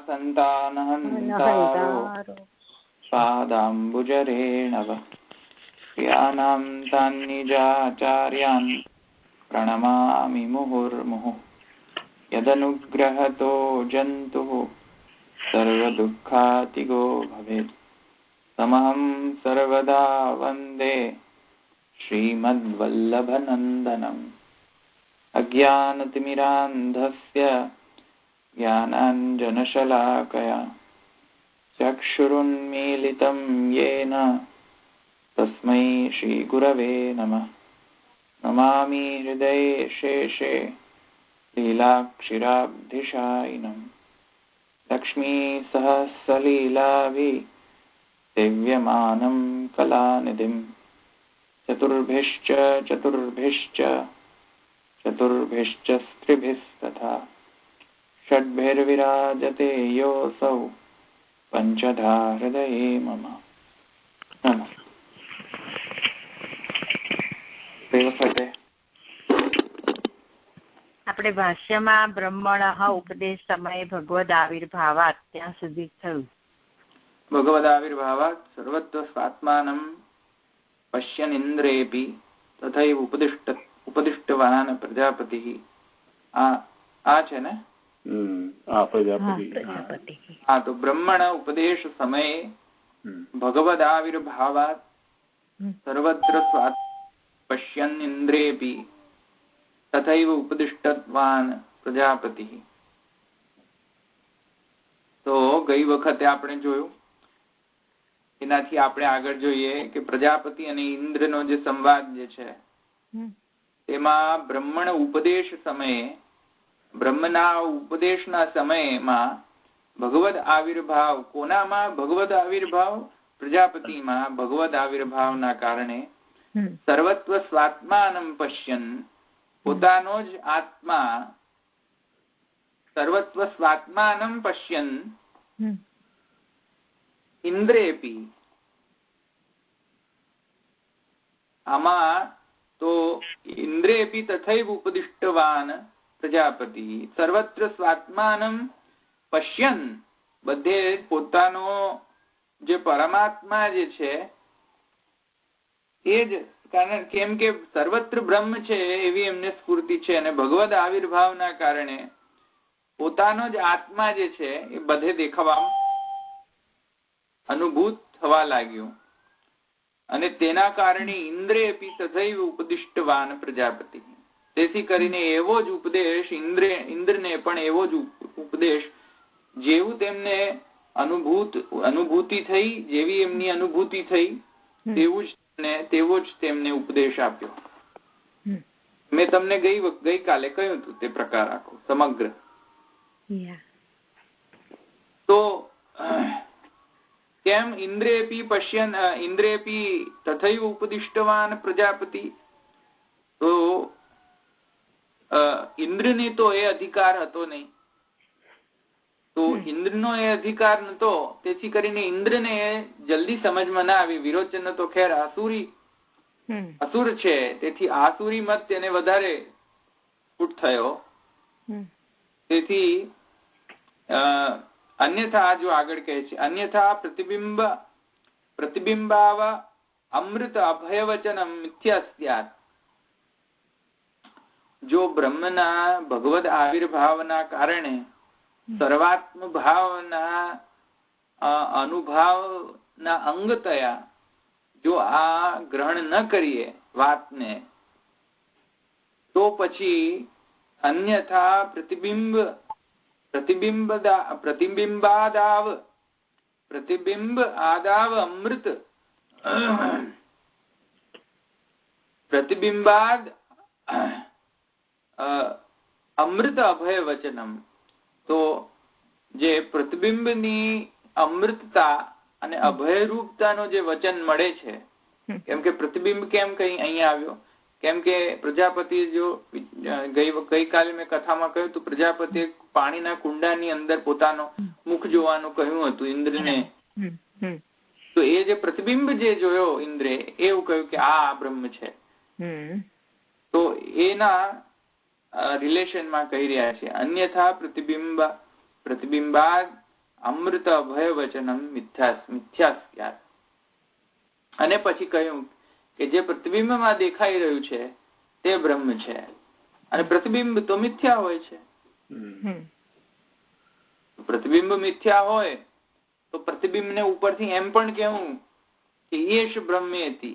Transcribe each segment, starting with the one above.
संतानहन्तारो पादाम्बुजरेणव प्रियाणां तान्निजाचार्यान् प्रणमामि मुहुर्मुहुः यदनुग्रहतो जन्तुः सर्वदुःखातिगो भवेत् तमहं सर्वदा वन्दे श्रीमद्वल्लभनन्दनम् अज्ञानतिमिरान्धस्य ज्ञानाञ्जनशलाकया चक्षुरुन्मीलितं येन तस्मै श्रीगुरवे नमः। नमामि हृदये शेषे लीलाक्षिराब्धिशायिनं लक्ष्मीसहस्रलीलाभिः सेव्यमानं कलानिधिं चतुर्भिश्च स्त्रिभिस्तथा षड्भिर्विराजते योऽसौ पंचधा हृदये मम। આપણે ભાષ્યમાં બ્રહ્મણઃ ઉપદેશ સમયે ભગવદ આવિર્ભાવાત ત્યાં સુધી થયું. ભગવદ આવિર્ભાવાત સર્વત્ર સ્વાત્માનં પશ્યન ઇન્દ્રેપી તથૈવ ઉપદિષ્ટવાન પ્રજાપતિઃ. આ છે ને પ્રજાપતિ. હા, તો બ્રહ્મણ ઉપદેશ સમયે ભગવદ આવિર્ભાવાત સર્વત્ર પશ્યન ઇન્દ્રેપી તથૈવ ઉપદિષ્ટવાન પ્રજાપતિ. તો ગઈ વખતે આપણે જોયું, એનાથી આપણે આગળ જોઈએ કે પ્રજાપતિ અને ઇન્દ્રનો જે સંવાદ જે છે તેમાં બ્રહ્મણ ઉપદેશ સમયે, બ્રહ્મના ઉપદેશના સમયમાં ભગવદ આવિર્ભાવ, કોનામાં ભગવદ આવિર્ભાવ? પ્રજાપતિમાં ભગવદ આવિર્ભાવના કારણે સર્વત્વ સ્વાત્માનં પશ્યન, પોતાનો જ આત્મા, સર્વત્વ સ્વાત્માનં પશ્યન ઇન્દ્રેપી. આમાં તો ઇન્દ્રેપી તથૈવ ઉપદિષ્ટવાન પ્રજાપતિ. સર્વત્ર સ્વાત્માનં પશ્યન, બધે પોતાનો જે પરમાત્મા જે છે એ જ, કારણ કેમ કે સર્વત્ર બ્રહ્મ છે એવી એમને સ્ફૂર્તિ છે, અને ભગવદ આવિર્ભાવના કારણે પોતાનો જ આત્મા જે છે એ બધે દેખાવા, અનુભૂત થવા લાગ્યું, અને તેના કારણે ઇન્દ્રેપી તથૈવ ઉપદિષ્ટવાન પ્રજાપતિ. તેથી કરીને એવો જ ઉપદેશ ઇન્દ્રને પણ એવો જ ઉપદેશ, જેવું તેમને અનુભૂતિ થઈ, જેવી એમની અનુભૂતિ થઈ તેવો જ તેમને ઉપદેશ આપ્યો. મેં તમને ગઈકાલે કહ્યું હતું તે પ્રકાર આખો સમગ્ર. તો કેમ ઇન્દ્રેપી પશ્યન, ઇન્દ્રેપી તથૈવ ઉપદિષ્ટવાન પ્રજાપતિ? તો ઇન્દ્રની તો એ અધિકાર હતો નહીં, તો ઇન્દ્રનો એ અધિકાર નતો, તેથી કરીને ઇન્દ્રને જલ્દી સમજમાં ના આવી. વિરોચન તો ખેર અસુર છે, તેથી આસુરી મત તેને વધારે સ્ફુટ થયો. તેથી અન્યથા, જો આગળ કહે છે, અન્યથા પ્રતિબિંબાવ અમૃત અભયવચનમ મિથ્યા સ્યાત. જો બ્રહ્મના ભગવદ આવિર્ભાવના કારણે સર્વાત્મ ભાવના અનુભાવના અંગતયા જો આ ગ્રહણ ન કરીએ વાતને, તો પછી અન્યથા પ્રતિબિંબ આદાવ અમૃત, પ્રતિબિંબાદ અમૃત અભય વચનમ. તો જે પ્રતિબિંબની અમૃતતા અને અભયરૂપતાનો જે વચન મળે છે, કેમ કે પ્રતિબિંબ કેમ કઈ અહીંયા આવ્યો? કેમ કે પ્રજાપતિ, જો ગઈકાલે મેં કથામાં કહ્યું હતું, પ્રજાપતિ પાણીના કુંડાની અંદર પોતાનો મુખ જોવાનું કહ્યું હતું ઇન્દ્રને. તો એ જે પ્રતિબિંબ જે જોયો ઇન્દ્રે, એવું કહ્યું કે આ બ્રહ્મ છે. તો એના રિલેશનમાં કહી રહ્યા છે. અન્યથા પ્રતિબિંબાદ અમૃત અભય વચનમ મિથ્યા. અને પછી કહ્યું કે જે પ્રતિબિંબમાં દેખાઈ રહ્યું છે તે બ્રહ્મ છે અને પ્રતિબિંબ તો મિથ્યા હોય છે. પ્રતિબિંબ મિથ્યા હોય તો પ્રતિબિંબને ઉપરથી એમ પણ કહેવું કે એશ બ્રહ્મેતિ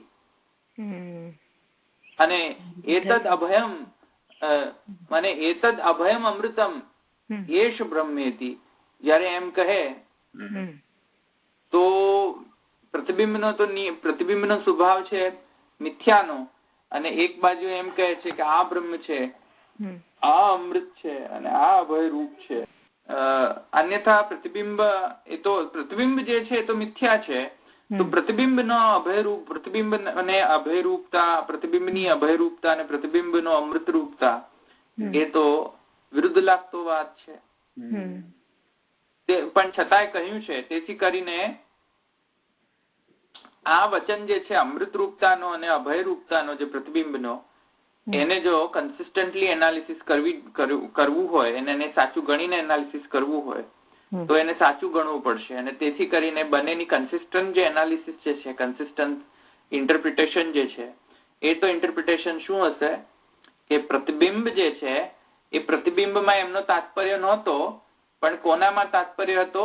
અને એતદ અભયમ મને એતદ અભયમ અમૃતમ એશ બ્રહ્મેતિ જયારે એમ કહે તો પ્રતિબિંબનો સ્વભાવ છે મિથ્યાનો અને એક બાજુ એમ કહે છે કે આ બ્રહ્મ છે, આ અમૃત છે અને આ અભય રૂપ છે. અન્યથા પ્રતિબિંબ જે છે તો મિથ્યા છે. તો પ્રતિબિંબનો અભયરૂપ, પ્રતિબિંબ અને અભયરૂપતા, પ્રતિબિંબની અભયરૂપતા અને પ્રતિબિંબનો અમૃત રૂપતા એ તો વિરુદ્ધ લાગતો વાત છે. પણ છતાંય કહ્યું છે તેથી કરીને આ વચન જે છે અમૃત રૂપતાનો અને અભય રૂપતાનો જે પ્રતિબિંબનો એને જો કન્સિસ્ટન્ટલી એનાલિસિસ કરવું હોય એને સાચું ગણીને એનાલિસિસ કરવું હોય તો એને સાચું ગણવું પડશે. અને તેથી કરીને બંનેની કન્સિસ્ટન્ટ જે એનાલિસિસ જે છે, કન્સિસ્ટન્ટ ઇન્ટરપ્રિટેશન જે છે એ તો ઇન્ટરપ્રિટેશન શું હશે કે પ્રતિબિંબ જે છે એ પ્રતિબિંબમાં એમનો તાત્પર્ય નહોતો, પણ કોનામાં તાત્પર્ય હતો?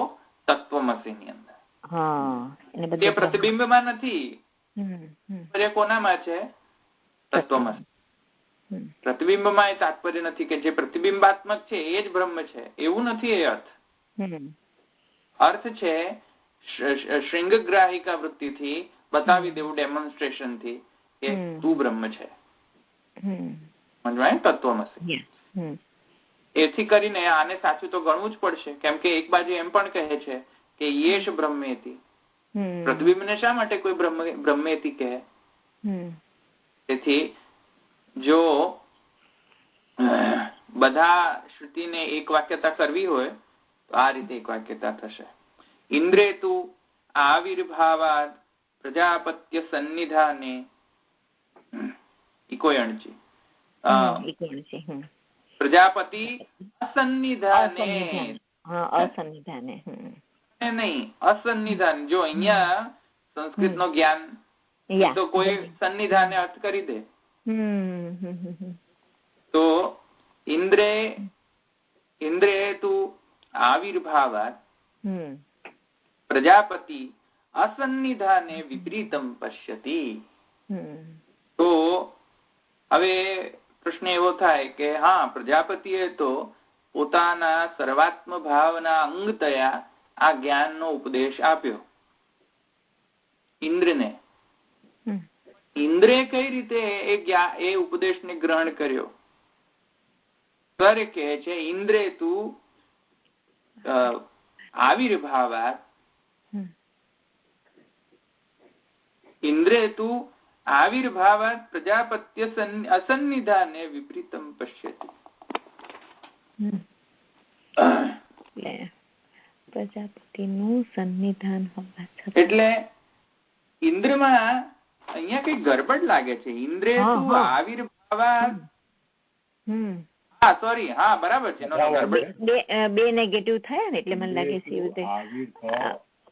તત્વમસીની અંદર. તે પ્રતિબિંબમાં નથી, કોનામાં છે? તત્વમસી. પ્રતિબિંબમાં એ તાત્પર્ય નથી કે જે પ્રતિબિંબાત્મક છે એ જ બ્રહ્મ છે, એવું નથી. એ અર્થ છે શૃંગગ્રાહિકા વૃત્તિથી બતાવી દેવું, ડેમોન્સ્ટ્રેશન થી કે તું બ્રહ્મ છે. સમજવાય? તત્વમસી. એથી કરીને આને સાચું તો ગણવું જ પડશે, કેમ કે એક બાજુ એમ પણ કહે છે કે યેશ બ્રહ્મેતિ. પ્રતિબિંબને શા માટે કોઈ બ્રહ્મેતિ કહે? તેથી જો બધા શ્રુતિને એક વાક્યતા કરવી હોય તો આ રીતે એક વાક્યતા થશે. ઇન્દ્રે તુ આવિર્ભાવાદ પ્રજાપત્ય સન્નિધાને ઇકોયણજી પ્રજાપતિ અસન્નિધાને નહીં, અસન્નિધાન. જો અહીંયા સંસ્કૃત નો જ્ઞાન તો કોઈ સન્નિધાને અર્થ કરી દે. તો ઇન્દ્રે તુ આવિર્ભાવાત પ્રજાપતિ અસન્નિધાને વિપરીતમ પશ્યતિ. તો હવે પ્રશ્ન એવો થાય કે હા, પ્રજાપતિએ તો પોતાના સર્વાત્મ ભાવના અંગતયા આ જ્ઞાનનો ઉપદેશ આપ્યો ઇન્દ્રને. ઇન્દ્રે કઈ રીતે એ ઉપદેશને ગ્રહણ કર્યો? કહે છે ઇન્દ્રે તું આવિર્ભાવાત, ઇન્દ્રે તું આવિર્ભાવાત પ્રજાપત્ય અસન્નિધાને વિપરીતમ પશ્યતિ. પ્રજાપતિનું સન્નિધાન એટલે ઇન્દ્રમાં અહીંયા કઈ ગડબડ લાગે છે. ઇન્દ્રે તું આવિર્ભાવાત, સોરી, હા બરાબર છે. બે નેગેટિવ થયા ને એટલે મને લાગે છે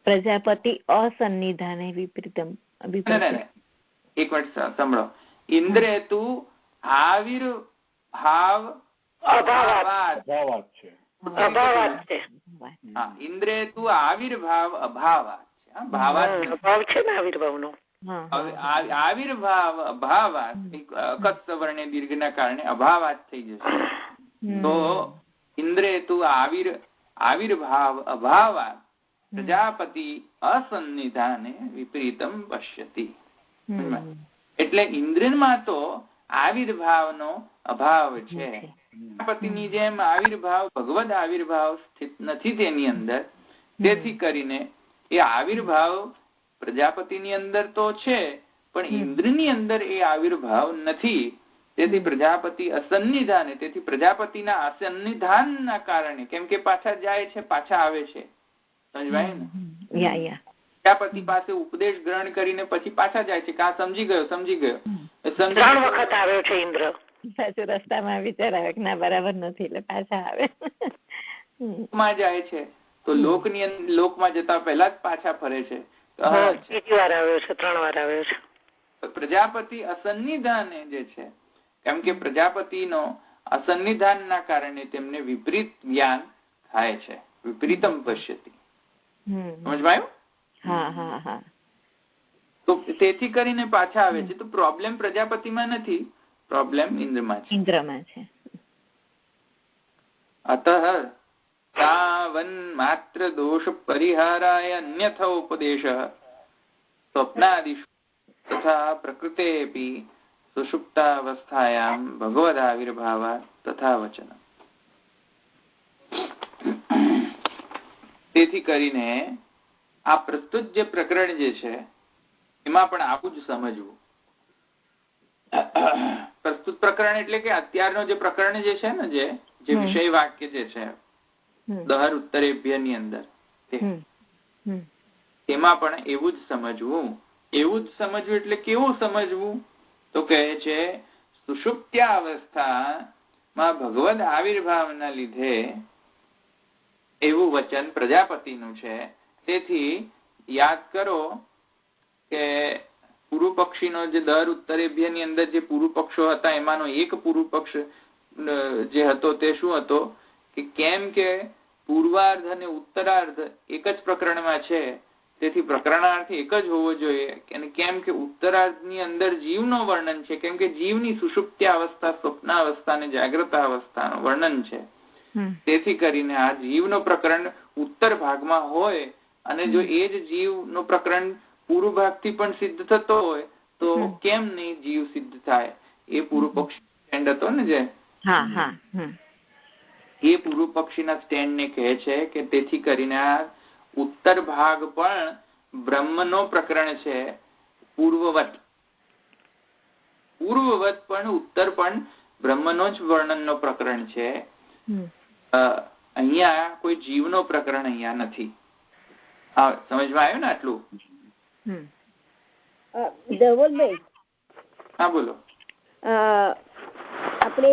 પ્રજાપતિ અસન્નિધાને વિપરીતમ. એક મિનિટ સાંભળો. ઇન્દ્રે તું આવિર્ભાવ અભાવાત છે. ઇન્દ્રે તું આવિર્ભાવ અભાવાત છે. ભાવ છે ને આવિર્ભાવનો. આવિર્ભાવ અભાવાત અકસ્ત વર્ણે દીર્ઘના કારણે અભાવાત થઈ જશે. તો ઇન્દ્રે તું આવિર્ભાવ અભાવાત પ્રજાપતિ અસન્નિધાને વિપરીતમ પશ્યતિ. એટલે ઇન્દ્રમાં તો આવિર્ભાવનો અભાવ છે. પ્રજાપતિની જેમ આવિર્ભાવ, ભગવદ આવિર્ભાવ સ્થિત નથી તેની અંદર. તેથી કરીને એ આવિર્ભાવ પ્રજાપતિની અંદર તો છે, પણ ઇન્દ્રની અંદર એ આવિર્ભાવ નથી. તેથી પ્રજાપતિ અસન્નિધાને, તેથી પ્રજાપતિના અસન્નિધાનના કારણે, કેમ કે પાછા જાય છે, પાછા આવે છે. સમજવાય ને? પ્રજાપતિ પાસે ઉપદેશ ગ્રહણ કરીને પછી પાછા જાય છે. કા સમજી ગયો, સમજી ગયો. 3 વખત આવ્યો છે ઇન્દ્ર. પાછું રસ્તામાં વિચાર આવે કે ના બરાબર નથી એટલે પાછા આવે. લોકમાં જાય છે તો લોકમાં જતા પહેલા જ પાછા ફરે છે. બીજી વાર આવ્યો છે, 3 વાર આવ્યો છે. પ્રજાપતિ અસન્નિધાને જે છે, કેમ કે પ્રજાપતિનો અસન્નિધાનના કારણે તેમને વિપરીત જ્ઞાન થાય છે. વિપરીતમ પશ્યતિ. સમજવાયું? તો તેથી કરીને પાછા આવે છે. તો પ્રોબ્લેમ પ્રજાપતિમાં નથી, પ્રોબ્લેમ ઇન્દ્રમાં છે. અતઃ તાવન માત્ર દોષ પરિહારાય અન્યથા ઉપદેશઃ સ્વપ્નાદિષુ તથા પ્રકૃતેપી સુષુપ્તાવસ્થાયામ ભગવદાવિર્ભાવાત તથા વચનમ. તેથી કરીને આ પ્રસ્તુત જે પ્રકરણ જે છે એમાં પણ આવું જ સમજવું. પ્રસ્તુત પ્રકરણ એટલે કે અત્યારનો જે પ્રકરણ જે છે ને, જે વિષય વાક્ય જે છે દહર ઉત્તરેભ્ય ની અંદર, એમાં પણ એવું જ સમજવું. એવું જ સમજવું એટલે કેવું સમજવું? તો કહે છે સુષુપ્ત્યાવસ્થામાં ભગવદ આવિર્ભાવના લીધે એવું વચન પ્રજાપતિનું છે. તેથી યાદ કરો કે પૂર્વ પક્ષીનો જે દર ઉત્તરેભ્ય ની અંદર જે પૂર્વ પક્ષો હતા એમાંનો એક પૂર્વ પક્ષ જે હતો તે શું હતો કે કેમ કે પૂર્વાર્ધ અને ઉત્તરાર્ધ એક જ પ્રકરણમાં છે, તેથી પ્રકરણાર્થ એક જ હોવો જોઈએ. અને કેમ કે ઉત્તરાર્ધની અંદર જીવનું વર્ણન છે, કેમ કે જીવની સુષુપ્ત્યાવસ્થા, સ્વપ્નાવસ્થા અને જાગ્રતાવસ્થાનું વર્ણન છે. તેથી કરીને આ જીવનું પ્રકરણ ઉત્તર ભાગમાં હોય અને જો એ જ જીવનું પ્રકરણ પૂર્વ ભાગથી પણ સિદ્ધ થતો હોય તો કેમ નહીં જીવ સિદ્ધ થાય? એ પૂર્વ પક્ષી સ્ટેન્ડ હતો ને, જે એ પૂર્વ પક્ષીના સ્ટેન્ડ ને કહે છે કે તેથી કરીને આ ઉત્તર ભાગ પણ બ્રહ્મનો પ્રકરણ છે. પૂર્વવત પણ ઉત્તર પણ બ્રહ્મનો જ વર્ણનનો પ્રકરણ છે. અહીંયા કોઈ જીવનો પ્રકરણ અહીંયા નથી. સમજમાં આવ્યું ને આટલું? ધવલભાઈ, હા બોલો. આપણે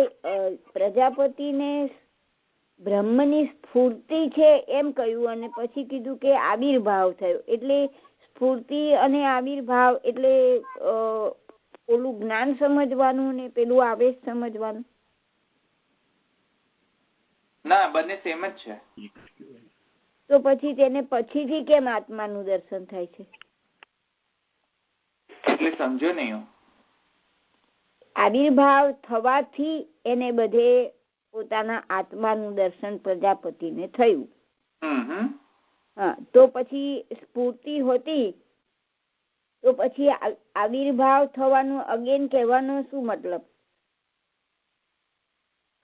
પ્રજાપતિને બ્રહ્મની સ્ફૂર્તિ છે એમ કહ્યું અને પછી કીધું કે આવિર્ભાવ થયો, એટલે સ્ફૂર્તિ અને આવિર્ભાવ એટલે ઓલું જ્ઞાન સમજવાનું ને પેલું આવેશ સમજવાનું? ના, બંને સેમ જ છે. તો પછી તેને પછીથી કેમ આત્માનું દર્શન થાય છે? એટલે સમજો નહીં. આવિર્ભાવ થવાથી એને બધે પોતાના આત્માનું દર્શન પ્રજાપતિને થયું. તો પછી સ્ફૂર્તિ હોતી તો પછી આવિર્ભાવ થવાનું અગેન કહેવાનો શું મતલબ?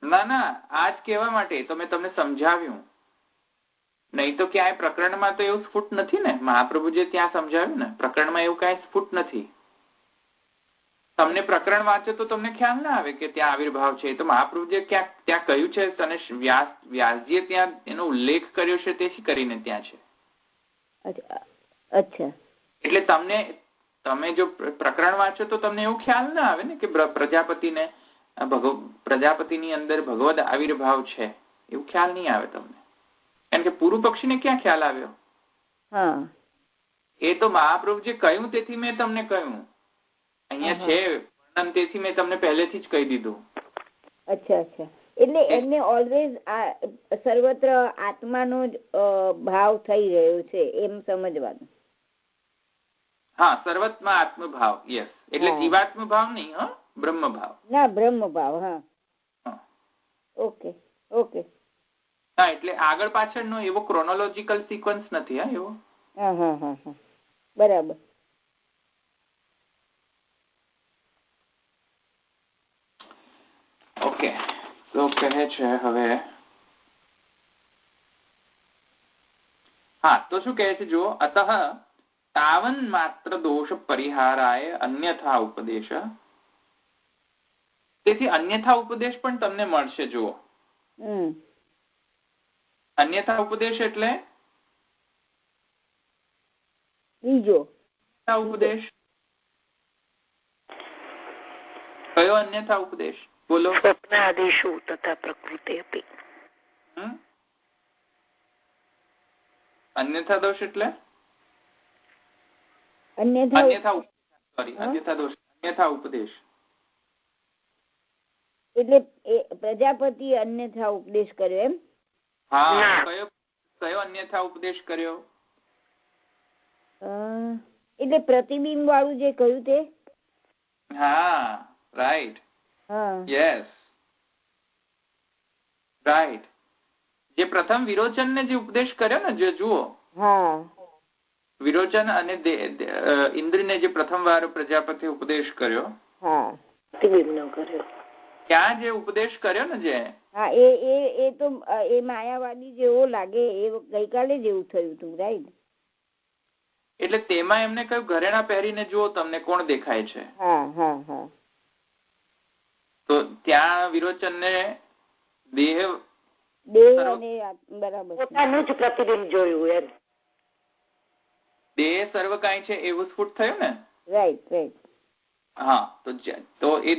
ના, આજ કહેવા માટે તો મેં તમને સમજાવ્યું. નહીં તો ક્યાંય પ્રકરણમાં તો એવું સ્ફુટ નથી ને. મહાપ્રભુજીએ ત્યાં સમજાવ્યું ને, પ્રકરણમાં એવું કઈ સ્ફુટ નથી. તમને પ્રકરણ વાંચો તો તમને ખ્યાલ ના આવે કે ત્યાં આવિર્ભાવ છે. તો મહાપ્રભુજીએ ક્યાંક ત્યાં કહ્યું છે અને વ્યાસજીએ ત્યાં એનો ઉલ્લેખ કર્યો છે, તેથી કરીને ત્યાં છે. અચ્છા. એટલે તમે જો પ્રકરણ વાંચો તો તમને એવું ખ્યાલ ના આવે ને કે પ્રજાપતિની અંદર ભગવદ આવિર્ભાવ છે, એવું ખ્યાલ નહીં આવે તમને. કારણ કે પૂર્વ પક્ષીને ક્યાં ખ્યાલ આવ્યો? એ તો મહાપ્રભુજીએ કહ્યું તેથી મેં તમને કહ્યું. અહીંયા છે વર્ણન, તેથી મેં તમને પહેલેથી જ કહી દીધું. અચ્છા. એટલે એમને ઓલવેઝ સર્વત્ર આત્માનો જ ભાવ થઈ રહ્યો છે એમ સમજવાનું? હા, સર્વત્રમાં આત્મભાવ. યસ. એટલે જીવાત્મ ભાવ નહીં, બ્રહ્મ ભાવ. ના, બ્રહ્મ ભાવ. હા, ઓકે. હા, એટલે આગળ પાછળનો એવો ક્રોનોલોજીકલ સિક્વન્સ નથી. એવો. હા, બરાબર. ઓકે. તો કહે છે હવે, તો શું કહે છે? જો અતઃ તાવન માત્ર દોષ પરિહારાય અન્યથા ઉપદેશ. તેથી અન્યથા ઉપદેશ પણ તમને મળશે. જુઓ, અન્યથા ઉપદેશ એટલે બીજો ઉપદેશ. કયો અન્યથા ઉપદેશ? બોલો. સ્વપ્નાદિષુ તથા પ્રકૃતે અપી. અન્યથા દોષ એટલે અન્યથા ઉપદેશ એટલે પ્રજાપતિ અન્યથા ઉપદેશ કર્યો એમ? હા, કયો અન્યથા ઉપદેશ કર્યો? એટલે પ્રતિબિંબ વાળું જે કહ્યું તે. હા, રાઈટ. Yes, right. જે પ્રથમ વિરોચન ને જે ઉપદેશ કર્યો ને, જે જુઓ, વિરોચન અને ઇન્દ્ર ને જે પ્રથમ વાર પ્રજાપતિ ઉપદેશ કર્યો, ત્યાં જે ઉપદેશ કર્યો ને, જે એ તો એ માયાવાદી જેવો લાગે, એ ગઈકાલે જેવું થયું હતું, રાઈટ? એટલે તેમાં એમને કહ્યું ઘરેણા પહેરીને જુઓ તમને કોણ દેખાય છે. તો ત્યાં વિરોચન ને દેહ પોતાનું જ પ્રતિબિંબ જોયું એમ. દેહ સર્વ કાંઈ છે એવું સ્ફુટ થયું ને. રાઈટ. હા, તો એ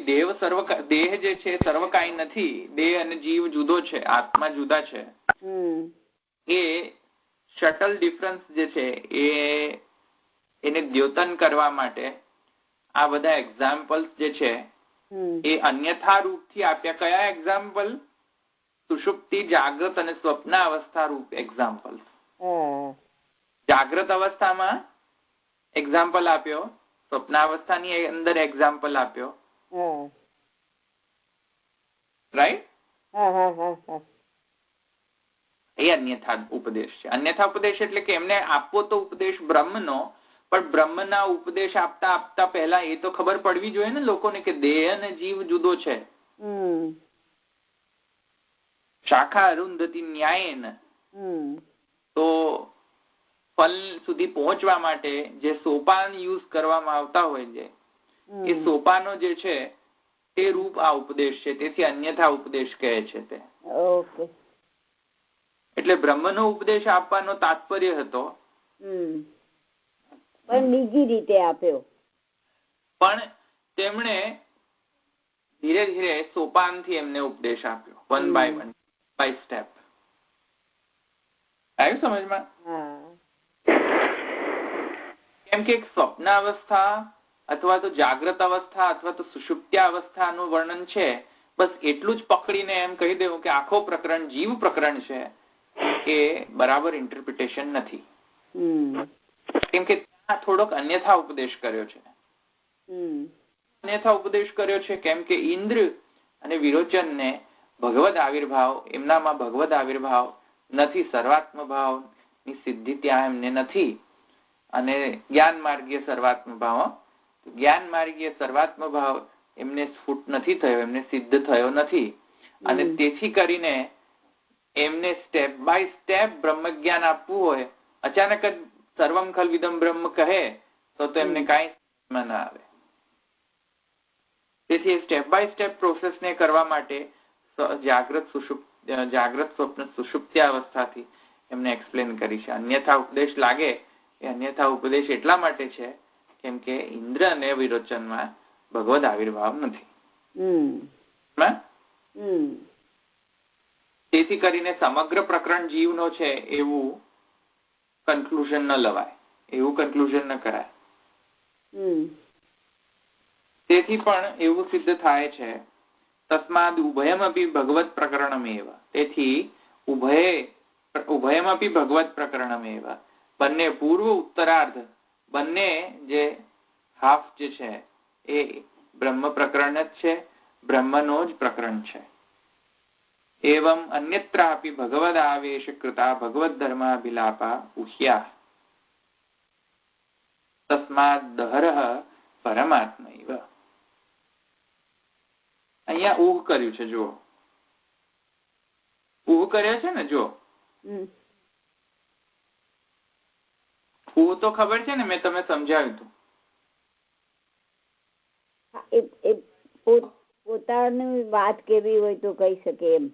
દેહ જે છે સર્વ કાંઈ નથી. દેહ અને જીવ જુદો છે, આત્મા જુદા છે. એ શટલ ડિફરન્સ જે છે એને દ્યોતન કરવા માટે આ બધા એક્ઝામ્પલ્સ જે છે એ અન્યથા રૂપથી આપ્યા. કયા એક્ઝામ્પલ? સુષુપ્તિ, જાગ્રત અને સ્વપ્ન અવસ્થા રૂપ એક્ઝામ્પલ. જાગ્રત અવસ્થામાં એક્ઝામ્પલ આપ્યો, સ્વપ્નાવસ્થાની અંદર એક્ઝામ્પલ આપ્યો, રાઈટ? એ અન્યથા ઉપદેશ છે. અન્યથા ઉપદેશ એટલે કે એમને આપવો તો ઉપદેશ બ્રહ્મનો, પણ બ્રહ્મના ઉપદેશ આપતા આપતા પહેલા એ તો ખબર પડવી જોઈએ ને લોકોને કે દેહ અને જીવ જુદો છે. શાખા અરુંધતી ન્યાયન. તો ફલ સુધી પહોંચવા માટે જે સોપાન યુઝ કરવામાં આવતા હોય છે, એ સોપાનો જે છે તે રૂપ આ ઉપદેશ છે. તેથી અન્યથા ઉપદેશ કહે છે તે. એટલે બ્રહ્મનો ઉપદેશ આપવાનો તાત્પર્ય હતો, પણ બીજી રીતે આપ્યો. પણ તેમણે ધીરે ધીરે સોપાનથી એમને ઉપદેશ આપ્યો, વન બાય સ્ટેપ. આવ્યું સમજમાં? કેમ કે સ્વપ્ન અવસ્થા અથવા તો જાગ્રત અવસ્થા અથવા તો સુષુપ્ત્યાવસ્થાનું વર્ણન છે, બસ એટલું જ પકડીને એમ કહી દેવું કે આખો પ્રકરણ જીવ પ્રકરણ છે, એ બરાબર ઇન્ટરપ્રિટેશન નથી. કેમ કે ત્યાં થોડોક અન્યથા ઉપદેશ કર્યો છે. અન્યથા ઉપદેશ કર્યો છે કેમ કે ઇન્દ્ર અને વિરોચન ને ભગવદ આવિર્ભાવ, એમનામાં ભગવદ આવિર્ભાવ નથી, સર્વાત્મ ભાવની સિદ્ધિ ત્યાં એમને નથી. અને જ્ઞાન માર્ગીય સર્વાત્મ ભાવ, જ્ઞાન માર્ગીય સર્વાત્મ ભાવ એમને સ્ફુટ નથી થયો, એમને સિદ્ધ થયો નથી. અને તેથી કરીને એમને સ્ટેપ બાય સ્ટેપ બ્રહ્મ જ્ઞાન આપવું હોય, અચાનક જ સર્વમ ખલ્વિદમ બ્રહ્મ કહે તો એમને કાંઈ સમજમાં ના આવે. તેથી સ્ટેપ બાય સ્ટેપ પ્રોસેસને કરવા માટે જાગ્રત સ્વપ્ન સુષુપ્ત્યાવસ્થાથી એમને એક્સપ્લેન કરી છે. અન્યથા ઉપદેશ લાગે એ અન્યથા ઉપદેશ એટલા માટે છે કેમ કે ઇન્દ્ર અને વિરોચનમાં ભગવદ આવિર્ભાવ નથી. તેથી કરીને સમગ્ર પ્રકરણ જીવનો છે એવું કન્ક્લુઝન ન લવાય, એવું કન્ક્લુઝન ન કરાય. તેથી પણ એવું સિદ્ધ થાય છે તસ્માદ ઉભયમપી ભગવત પ્રકરણમેવ. તેથી ઉભયમપી ભગવત પ્રકરણમેવ, બંને પૂર્વ ઉત્તરાર્ધ બંને જે હાફ જે છે એ બ્રહ્મ પ્રકરણ જ છે, બ્રહ્મનો જ પ્રકરણ છે. એવમ અન્યત્રાપી ભગવદ આવેશ કૃતા ભગવદ ધર્માભિલાપા ઉહ્યા તસ્માદ દહરઃ પરમાત્મૈવ. અહીંયા ઉહ કર્યું છે, જો ઉહ કર્યો છે ને, જો ઉહ તો ખબર છે ને, મેં તમને સમજાવ્યું હતું. પોતાની વાત કેવી હોય તો કહી શકે એમ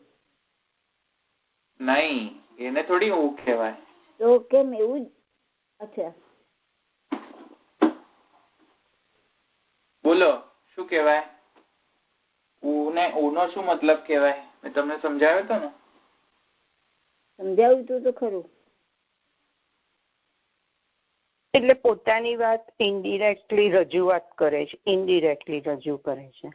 નહીં, એને થોડી ઉહ કહેવાય. તો કેમ એવું? અચ્છા, બોલો શું કહેવાય? ઉનો શું મતલબ કહેવાય? મેં તમને સમજાવ્યો હતો ને. સમજાવ્યું તું તો ખરું. એટલે પોતાની વાત ઇનડિરેક્ટલી રજૂઆત કરે છે, ઇનડિરેક્ટલી રજૂ કરે છે.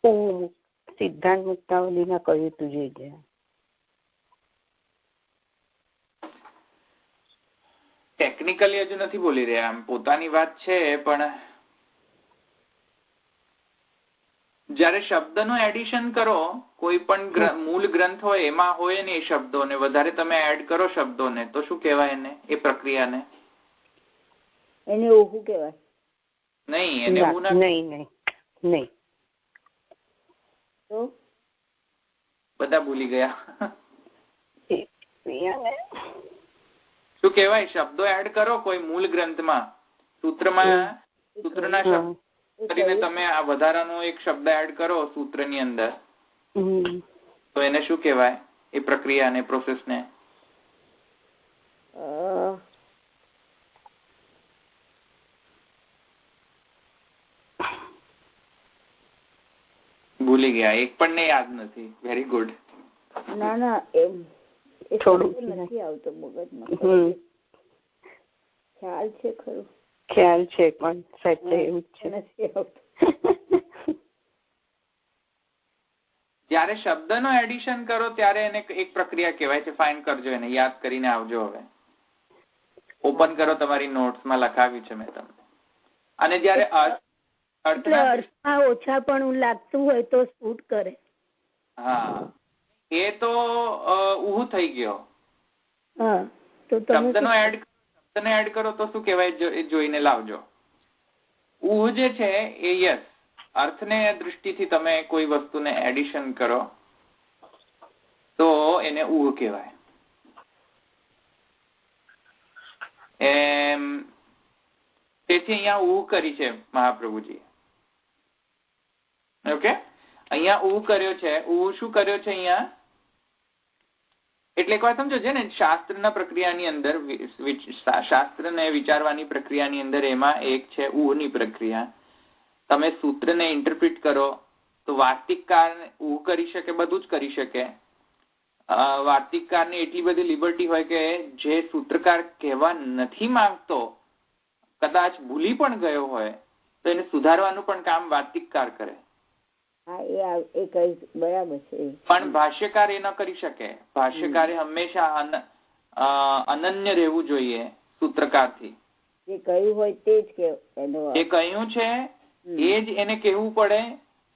હું સિદ્ધાંત મુક્તાવલીમાં કહ્યું તું જે ટેકનિકલી હજુ નથી બોલી રહ્યા, આમ પોતાની વાત છે, પણ જયારે શબ્દનું એડિશન કરો, કોઈ પણ મૂળ ગ્રંથ હોય એમાં હોય ને એ શબ્દોને વધારે તમે એડ કરો શબ્દોને, તો શું કહેવાય એને, એ પ્રક્રિયાને? એને ઓહુ કહેવાય? નહીં, એને ઓહુ નહીં. તો બધા ભૂલી ગયા. શું કહેવાય? શબ્દો એડ કરો કોઈ મૂળ ગ્રંથમાં, સૂત્રના શબ્દ કરીને તમે આ વધારાનો એક શબ્દ એડ કરો સૂત્રની અંદર, તો એને શું કહેવાય? એ પ્રક્રિયાને, પ્રોસેસને? ભૂલી ગયા, એક પણ ને યાદ નથી. Very good. ના એ થોડું નથી આવતો મગજમાં. ખ્યાલ છે ખરું? ખ્યાલ છે પણ સાચે એવું છે નથી આવતું. જયારે શબ્દનો એડિશન કરો ત્યારે એને એક પ્રક્રિયા કહેવાય છે. ફાઇન કરજો, એને યાદ કરીને આવજો. હવે ઓપન કરો, તમારી નોટ્સમાં લખાવી છે મેં તમને. અને જયારે અર્થમાં ઓછાપણું લાગતું હોય તો સ્ફુટ કરે. હા, એ તો ઉહુ થઈ ગયો. હા, તો શબ્દનો એડ કરો તો શું કહેવાય એ જોઈને લાવજો. ઉહ જે છે એ યસ, અર્થને દૃષ્ટિથી તમે કોઈ વસ્તુને એડિશન કરો તો એને ઉહ કહેવાય. તેથી અહીંયા ઉહ કરી છે મહાપ્રભુજી. ઓકે, અહીંયા ઉહ કર્યો છે. ઉહ શું કર્યો છે અહીંયા? એટલે એક વાર સમજો છે ને, શાસ્ત્રના પ્રક્રિયાની અંદર, શાસ્ત્રને વિચારવાની પ્રક્રિયાની અંદર એમાં એક છે ઉહની પ્રક્રિયા. તમે સૂત્રને ઇન્ટરપ્રિટ કરો તો વાર્તિકકાર ઉહ કરી શકે, બધું જ કરી શકે. વાર્તિકકારની એટલી બધી લિબર્ટી હોય કે જે સૂત્રકાર કહેવા નથી માંગતો, કદાચ ભૂલી પણ ગયો હોય, તો એને સુધારવાનું પણ કામ વાર્તિકકાર કરે. બરાબર છે. પણ ભાષ્યકાર એ ન કરી શકે. ભાષ્યકારે હંમેશા અનન્ય રહેવું જોઈએ સૂત્રકારથી. જે કહ્યું હોય તે જ જે કહ્યું છે એ જ એને કહેવું પડે.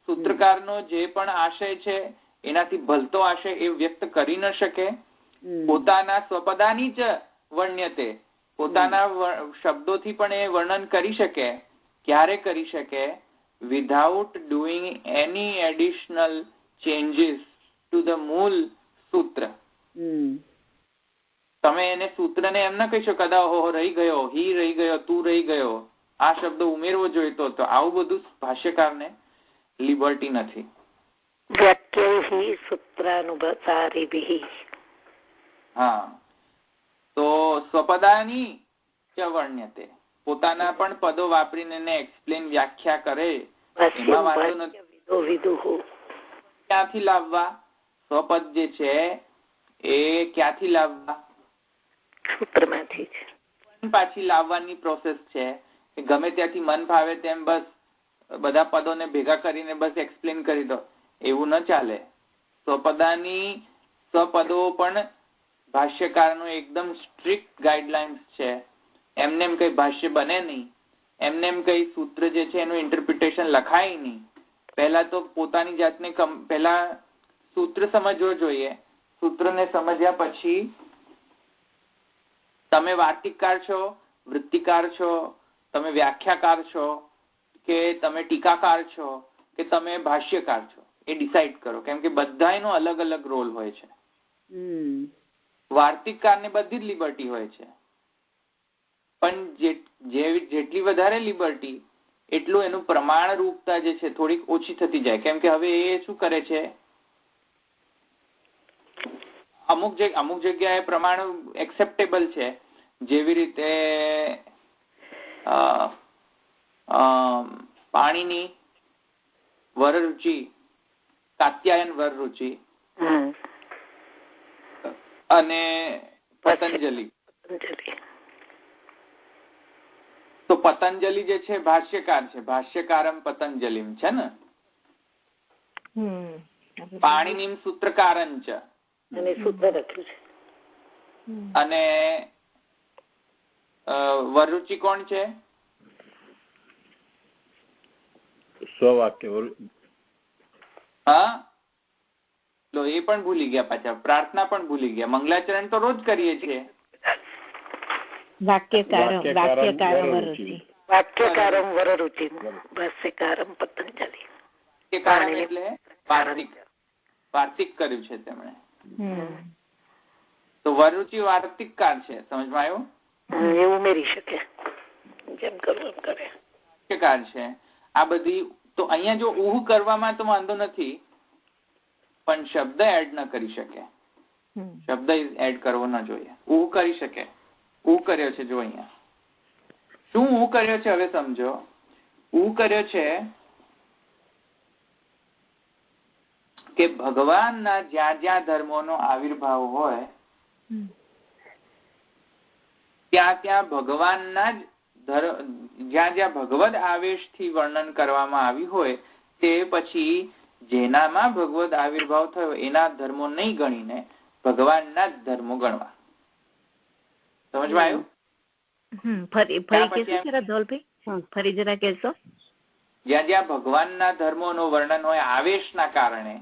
સૂત્રકારનો જે પણ આશય છે એનાથી ભલતો આશય એ વ્યક્ત કરી ન શકે. પોતાના સ્વપદાની જ વર્ણ્યતે, પોતાના શબ્દોથી પણ એ વર્ણન કરી શકે. ક્યારે કરી શકે? without doing any additional changes to the મૂળ સૂત્ર. તમે એને સૂત્રને એમ ના કહી શકો કદા રહી ગયો, હી રહી ગયો, તું રહી ગયો, આ શબ્દ ઉમેરવો જોઈતો. તો આવું બધું ભાષ્યકારને લિબર્ટી નથી. હા, તો સ્વપદાની ચ વર્ણ્યતે, પોતાના પણ પદો વાપરીને એને એક્સપ્લેન, વ્યાખ્યા કરે, એમાં વાંધો નથી. ક્યાંથી લાવવા સ્વપદ જે છે એ ક્યાંથી લાવવા? સૂત્રમાંથી પાછી લાવવાની પ્રોસેસ છે. ગમે ત્યાંથી મન ભાવે તેમ બસ બધા પદોને ભેગા કરીને બસ એક્સપ્લેન કરી દો, એવું ન ચાલે. સ્વપદો પણ ભાષ્યકારનું એકદમ સ્ટ્રિક્ટ ગાઈડલાઇન્સ છે. એમને એમ કઈ ભાષ્ય બને નહીં, એમને એમ કઈ સૂત્ર જે છે એનું ઇન્ટરપ્રિટેશન લખાય નહીં. પહેલા તો પોતાની જાતને પહેલા સૂત્ર સમજવો જોઈએ. સૂત્રને સમજ્યા પછી તમે વાર્તિકકાર છો, વૃત્તિકાર છો, તમે વ્યાખ્યાકાર છો, કે તમે ટીકાકાર છો, કે તમે ભાષ્યકાર છો, એ ડિસાઈડ કરો. કેમ કે બધાનો અલગ અલગ રોલ હોય છે. વાર્તિકકારને બધી જ લિબર્ટી હોય છે, પણ જેટલી વધારે લિબર્ટી એટલું એનું પ્રમાણ રૂપતા જે છે થોડીક ઓછી થતી જાય. કેમ કે હવે એ શું કરે છે, અમુક જગ્યાએ પ્રમાણ એક્સેપ્ટેબલ છે. જેવી રીતે પાણીની વરરુચિ, કાત્યાયન વરરુચિ અને પતંજલિ, તો પતંજલિ જે છે ભાષ્યકાર છે, ભાષ્યકારમ પતંજલિમ છે ને, પાણીનીમ સૂત્રકારં ચ, અને સૂત્ર લખ્યું છે. અને વરુચિ કોણ છે? સ્વવાક્ય. હા, લો એ પણ ભૂલી ગયા પાછા, પ્રાર્થના પણ ભૂલી ગયા. મંગલાચરણ તો રોજ કરીએ છીએ. વાક્યકારમ વરરુચિ, ભાષ્યકારમ પતંજલિ. એટલે વાર્તિક કર્યું છે તેમણે. તો વરુચિ વાર્તિકકાર છે, સમજમાં આવ્યું? એવું ઉમેરી શકે, જેમ કરવું એમ કરે. વાક્યકાર છે આ બધી. તો અહીંયા જો ઉહ કરવામાં તો વાંધો નથી, પણ શબ્દ એડ ન કરી શકે. શબ્દ એડ કરવો ન જોઈએ. ઉહ કરી શકે. ઉહ કર્યો છે, જો અહીંયા શું ઉહ કર્યો છે હવે સમજો. ઉહ કર્યો છે કે ભગવાનના જ્યાં જ્યાં ધર્મોનો આવિર્ભાવ હોય ત્યાં ત્યાં ભગવાનના જ જ્યાં જ્યાં ભગવદ આવેશથી વર્ણન કરવામાં આવ્યું હોય તે પછી જેનામાં ભગવદ આવિર્ભાવ થયો એના ધર્મો નહીં ગણીને ભગવાનના જ ધર્મો ગણવા. સમજમાં આવ્યું? ફરી જરા કહેશો. જ્યાં જ્યાં ભગવાનના ધર્મોનું વર્ણન હોય આવેશના કારણે,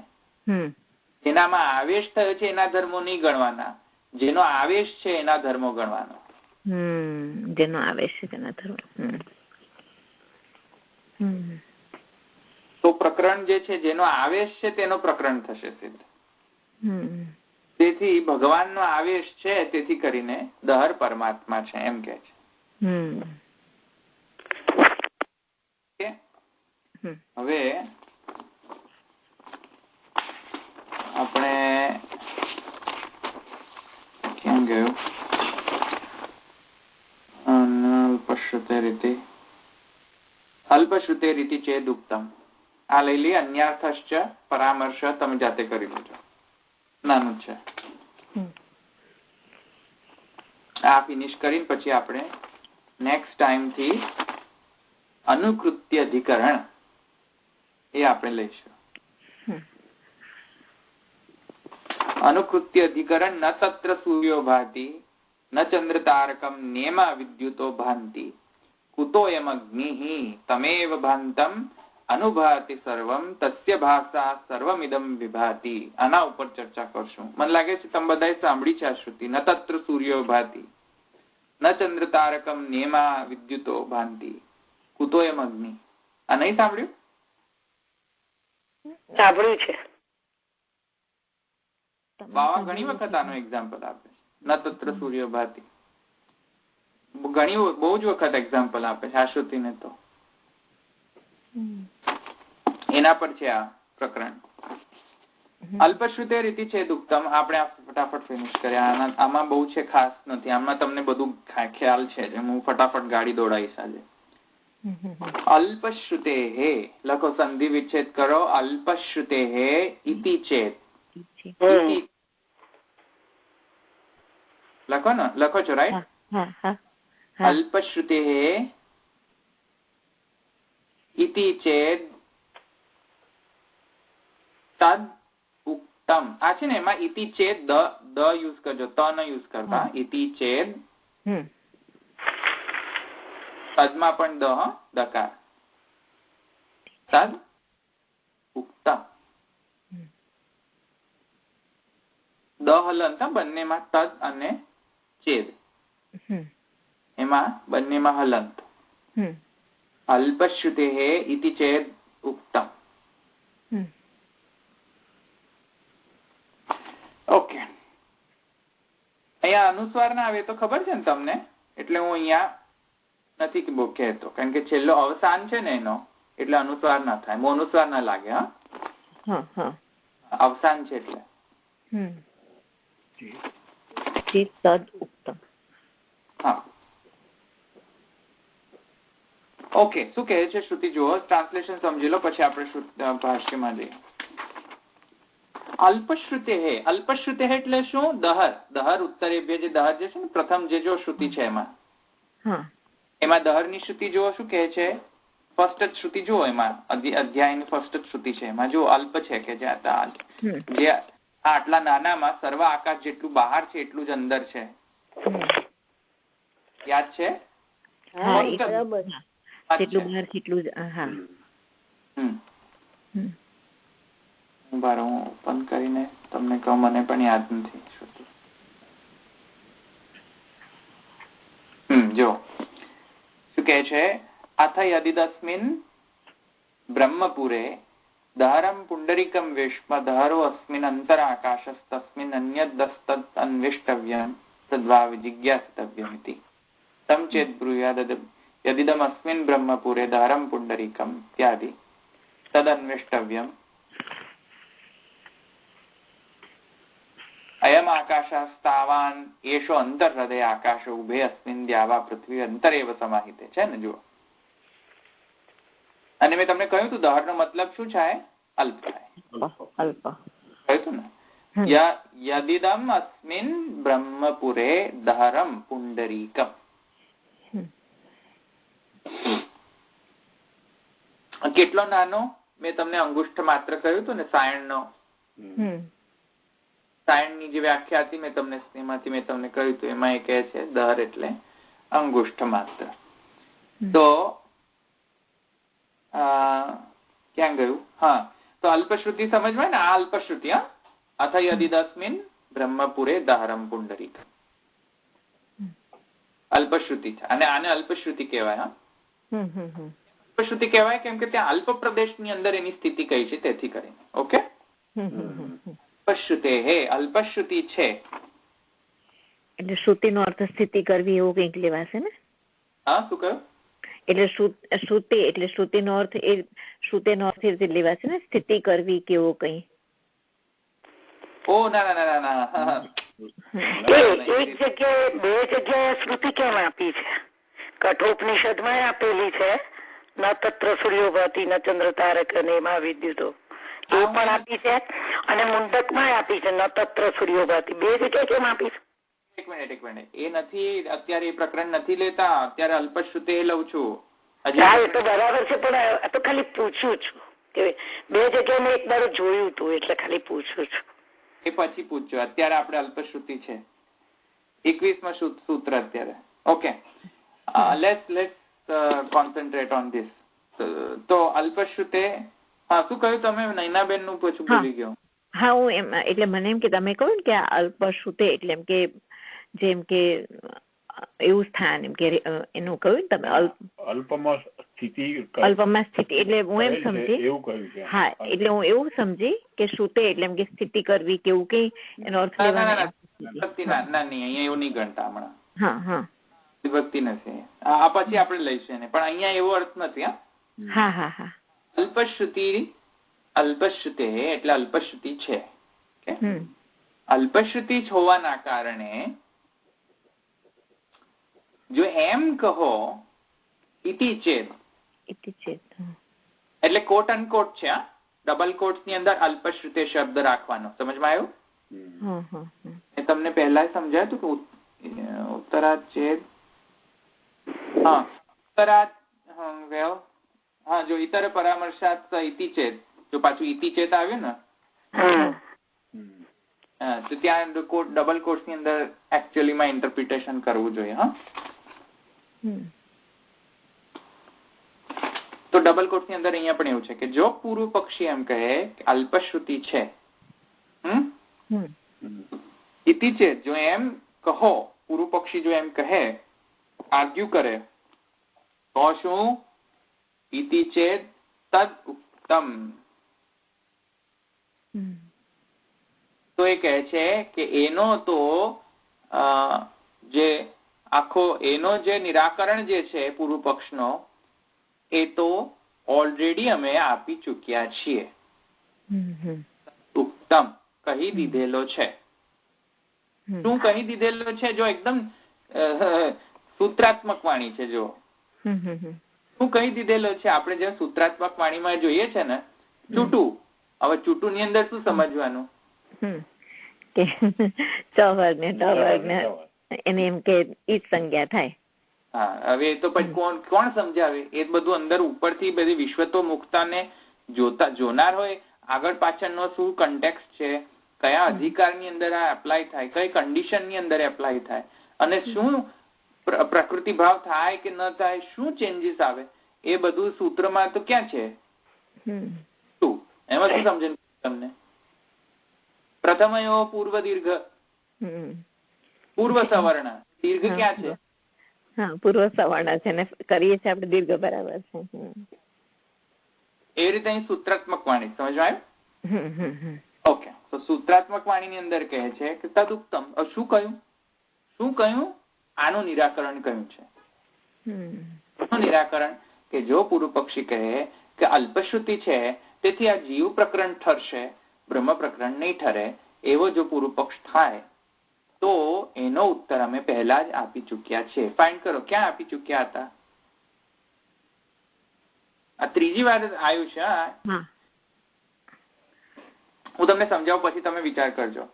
જેનામાં આવેશ થયો છે એના ધર્મો નહીં ગણવાના, જેનો આવેશ છે એના ધર્મો ગણવાનો. જેનો આવેશ છે તેના ધર્મો. તો પ્રકરણ જે છે જેનો આવેશ છે તેનો પ્રકરણ થશે સિદ્ધ. તેથી ભગવાનનો આવેશ છે તેથી કરીને દહર પરમાત્મા છે એમ કે છે. હવે આપણે ક્યાં ગયું? અલ્પશ્રુતે રીતિ ચેદ ઉક્તમ. આ લઈ લઈએ. અન્યાર્થશ્ચ પરામર્શ તમે જાતે કરી લેજો, નાનું છે. આ ફિનિશ કરીને પછી આપણે નેક્સ્ટ ટાઈમ થી અનુકૃત્ય અધિકરણ એ આપણે લઈશું. અનુકૃત્ય અધિકરણ ન તત્ર સૂર્યો ભાતિ ન ચંદ્ર તારકમ નેમા વિદ્યુતો ભાંતિ કુતોયમ અગ્નિઃ તમેવ ભાંતમ અનુભાતિ સર્વમ તસ્ય ભાષા સર્વમિદમ વિભાતિ. આના ઉપર ચર્ચા કરશું. મને લાગે છે તમે બધાએ સાંભળી છે આ શ્રુતિ. ન તત્ર સૂર્યો ભાતિ ન ચંદ્ર તારકમ નેમા વિદ્યુતો ભાંતિ કુતોયમ અગ્નિ. આ નહીં સાંભળ્યું? સાંભળ્યું છે. બાવા ઘણી વખત આનો એક્ઝામ્પલ આપે છે. ન તત્ર સૂર્યો ભાતિ બહુ જ વખત એક્ઝામ્પલ આપે છે આ શ્રુતિને. તો એના પર છે આ પ્રકરણ. અલ્પશ્રુતે રીતિ છે દુક્તમ. આપણે ફટાફટ ફિનિશ કર્યા. આમાં બહુ છે, ખાસ નથી. આમાં તમને બધું ખ્યાલ છે. હું ફટાફટ ગાડી દોડાઈશ આજે. અલ્પશ્રુતે હે લખો, સંધિ વિચ્છેદ કરો. અલ્પશ્રુતે હે ઇતિ ચેત. લખો ને, લખો છો રાઈટ? અલ્પશ્રુતે હે ઇતિ ચેદ તદ ઉક્તમ. આ છે ને એમાં ઇતિ ચેદ દ યુઝ કરજો, ત ન યુઝ કરતા. ઇતિ ચેદ તદમાં પણ દ, દકાર. તદ ઉક્તમ. દ હલંત બંનેમાં, તદ અને ચેદ એમાં બંનેમાં હલંત. અલ્પશ્રુતે હે ઇતિ ચેદ ઉક્તમ. ઓકે. અહીંયા અનુસ્વાર ના આવે તો ખબર છે ને તમને, એટલે હું અહીંયા નથી કહેતો, કારણ કે છેલ્લો અવસાન છે ને એનો, એટલે અનુસ્વાર ના થાય. અનુસ્વાર ના લાગે. હા, અવસાન છે એટલે. હા, ઓકે. શું કહે છે શ્રુતિ જુઓ, ટ્રાન્સલેશન સમજી લો પછી આપણે ભાષ્યમાં જઈએ. અલ્પશ્રુતે હે. અલ્પશ્રુતે એટલે શું? દહર. દહર ઉત્તરેભ્ય જે દહર જે છે ને પ્રથમ જે જો શ્રુતિ છે એમાં એમાં દહરની શ્રુતિ જુઓ શું કહે છે, ફર્સ્ટ જ શ્રુતિ જુઓ, એમાં અધ્યાયની ફર્સ્ટ જ શ્રુતિ છે, એમાં જો અલ્પ છે કે જે આટલા નાનામાં સર્વ આકાશ જેટલું બહાર છે એટલું જ અંદર છે. યાદ છે? હું ઓપન કરીને તમને કહું, મને પણ યાદ નથી. જો શું કે છે, અથ યદિદસ્મિન બ્રહ્મપુરે દહરમ પુંડરીકમ વિષ્મ દહરો અસ્મિન અંતરાકાશસ્તસ્મિન અન્યદસ્તદ અન્વેષ્ટવ્યમ તદ્વા વિજિજ્ઞાસિતવ્યમ ઇતિ તમ ચેત બ્રૂયાદ યદિદમ અસ્મિન બ્રહ્મપુરે દહરમ પુંડરીકમ ઇત્યાદિ તદ અન્વેષ્ટવ્યમ અયમ આકાશાસ્તાવાન એષો અંતર્હૃદય આકાશો ઉભે અસ્મિન દ્યાવા પૃથ્વી અંતરેવ સમાહિતે છે ને. જુઓ, અને મેં તમને કહ્યું હતું દહરનો મતલબ શું થાય? અલ્પ થાય. કહ્યું હતું ને, યદિદમ અસ્મિન બ્રહ્મપુરે દહરમ પુંડરીકમ. કેટલો નાનો? મેં તમને અંગુષ્ઠ માત્ર કહ્યું હતું ને, સાયણનો. સાયણની જે વ્યાખ્યા હતી મેં તમને કહ્યું હતું, એમાં એ કહે છે દહર એટલે અંગુષ્ઠ માત્ર. તો ક્યાં ગયું? હા, તો અલ્પશ્રુતિ સમજવાય ને, આ અલ્પશ્રુતિ. અથ યદિદસ્મિન બ્રહ્મપુરે દહરમ પુંડરીક અલ્પશ્રુતિ છે, અને આને અલ્પશ્રુતિ કહેવાય. અલ્પશ્રુતિ કહેવાય કેમ કે ત્યાં અલ્પ પ્રદેશની અંદર એની સ્થિતિ કઈ છે તેથી કરીને. ઓકે, અલ્પશ્રુતે હે અલ્પશ્રુતિ છે એટલે શ્રુતિનો અર્થ સ્થિતિ કરવી એવું કંઈક લેવાશે ને? હા, શું કહ્યું? એટલે શ્રુતિ એટલે શ્રુતિનો અર્થ એ શ્રુતિનો અર્થ એ રીતે લેવાશે ને, સ્થિતિ કરવી કેવો કઈ? ઓ ના ના ના ના, એક જગ્યાએ બે જગ્યાએ શ્રુતિ કેમ આપી છે? કઠોપનિષદમાં આપેલી છે, ન તત્ર સૂર્યોભાતિ ન ચંદ્ર તારક ને એમાં વિદ્યુતો, એ પણ આપી છે, અને મુંડકમાં આપી છે ન તત્ર સૂર્યોભાતિ. બે જગ્યાએ કેમ આપી છે? એક મિનિટ, એ નથી અત્યારે, એ પ્રકરણ નથી લેતા અત્યારે. અલ્પશ્રુતિ એ લઉં છું. હા, એ તો બરાબર છે, પણ આ તો ખાલી પૂછું છું કે બે જગ્યાએ મેં એક વાર જોયું હતું એટલે ખાલી પૂછું છું. એ પછી પૂછજો. અત્યારે આપણે અલ્પશ્રુતિ છે 21માં સૂત્ર અત્યારે. Okay, let's concentrate on this. તો અલ્પશ્રુતે, હા, શું કહ્યું તમે? નૈનાબેન નું પૂછું, ભૂલી ગયો. હા, હું એમ એટલે મને એમ કે તમે કહ્યું ને કે આ અલ્પશ્રુતે એટલે એમ કે જેમ કે એવું સ્થાન, એમ કે એનું કહ્યું ને તમે અલ્પમાં સ્થિતિ એટલે હું એમ સમજી. હા, એટલે હું એવું સમજી કે શ્રુતે એટલે એમ કે સ્થિતિ કરવી કેવું કઈ એનો અર્થ લેવાનો. અહીંયા એવું નહીં ગણતા હમણાં. હા હા, વિભક્તિ નથી. આ પછી આપણે લઈશું એને, પણ અહીંયા એવો અર્થ નથી. હા હા હા, અલ્પશ્રુતિ એટલે અલ્પશ્રુતિ છે. અલ્પશ્રુતિ હોવાના કારણે જો એમ કહો ઇતિ ચેત એટલે કોટ અનકોટ છે, ડબલ કોટ ની અંદર અલ્પશ્રુતે શબ્દ રાખવાનો. સમજમાં આવ્યું? એ તમને પહેલા સમજાયું હતું કે ઉત્તરાત ચેત. હા, ઉત્તરાત, હા, જો ઇતર પરામર્શાત ઇતિ ચેત, જો પાછું ઇતિ ચેત આવ્યું ને તો ત્યાં ડબલ કોર્સ ની અંદર એકચ્યુઅલી માં ઇન્ટરપ્રિટેશન કરવું જોઈએ. હા, તો ડબલ કોર્સ ની અંદર અહીંયા પણ એવું છે કે જો પૂર્વ પક્ષી એમ કહે કે અલ્પશ્રુતિ છે, ઇતિ ચેત, જો એમ કહો, પૂર્વ પક્ષી જો એમ કહે, આર્ગ્યુ કરે, તો શું? ઇતિ ચેત તદ ઉક્તમ. તો એ કહે છે કે એનો તો જે આખો એનો જે નિરાકરણ જે છે પૂર્વ પક્ષનો, એ તો ઓલરેડી અમે આપી ચૂક્યા છીએ. ઉક્તમ, કહી દીધેલો છે. શું કહી દીધેલો છે? જો એકદમ સૂત્રાત્મક વાણી છે. જો શું કહી દીધેલો છે? આપણે જે સૂત્રાત્મક વાણીમાં જોઈએ છે ને, ચૂટું. હવે ચૂટું ની અંદર શું સમજવાનું? કે ચ વર્ગ ને ડ વર્ગ ને એને એમ કે ઈ જ સંજ્ઞા થાય. હા, હવે એ તો પછી કોણ સમજાવે? એ બધું અંદર ઉપરથી બધી વિશ્વતો મુક્તાને જોનાર હોય આગળ પાછળનો શું કન્ટેક્સ્ટ છે, કયા અધિકારની અંદર આ એપ્લાય થાય, કઈ કન્ડિશનની અંદર એપ્લાય થાય, અને શું પ્રકૃતિ ભાવ થાય કે ન થાય, શું ચેન્જીસ આવે, એ બધું સૂત્રમાં તો ક્યાં છે? શું એમાં શું સમજણ તમને? પ્રથમયો પૂર્વ દીર્ઘ, પૂર્વ સવર્ણ, દીર્ઘ ક્યાં છે? હા, પૂર્વ સવર્ણ છે ને કરીએ છીએ આપણે દીર્ઘ, બરાબર છે. એ રીતે અહીં સૂત્રાત્મક વાણી સમજવા આવ્યું? ઓકે, તો સૂત્રાત્મક વાણીની અંદર કહે છે કે તદુક્તમ. શું કહ્યું? આનું નિરાકરણ કહ્યું છે. નિરાકરણ કે જો પૂર્વ પક્ષી કહે કે અલ્પશ્રુતિ છે તેથી આ જીવ પ્રકરણ ઠરશે, બ્રહ્મ પ્રકરણ નહીં ઠરે, એવો જો પૂર્વ પક્ષ થાય તો એનો ઉત્તર અમે પહેલા જ આપી ચુક્યા છે. ફાઇન્ડ કરો ક્યાં આપી ચુક્યા હતા? આ ત્રીજી વાર આવ્યું છે. હું તમને સમજાવું પછી તમે વિચાર કરજો.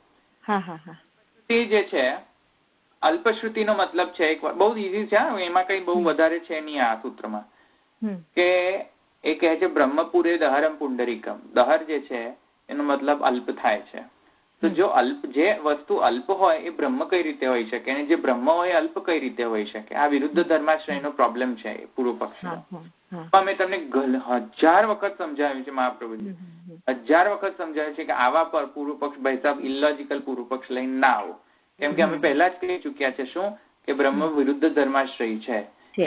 તે જે છે અલ્પશ્રુતિ નો મતલબ છે, એક વાર બહુ ઈઝી છે, એમાં કઈ બહુ વધારે છે નહીં આ સૂત્રમાં, કે એ કહે છે બ્રહ્મપુરે દહરમ પુંડરીકમ. દહર જે છે એનો મતલબ અલ્પ થાય છે. તો જો જે વસ્તુ અલ્પ હોય એ બ્રહ્મ કઈ રીતે હોઈ શકે, અને જે બ્રહ્મ હોય અલ્પ કઈ રીતે હોઈ શકે? આ વિરુદ્ધ ધર્માશ્રયનો પ્રોબ્લેમ છે પૂર્વ પક્ષનો. મેં તમને 1000 વખત સમજાવ્યું છે, મહાપ્રભુજી 1000 વખત સમજાવ્યું છે કે આવા પર પૂર્વ પક્ષ ભાઈ સાહેબ ઇલોજિકલ પૂર્વ પક્ષ લઈને ના આવો, કેમ કે અમે પહેલા જ કહી ચુક્યા છે શું કે બ્રહ્મ વિરુદ્ધ ધર્માશ્રય છે.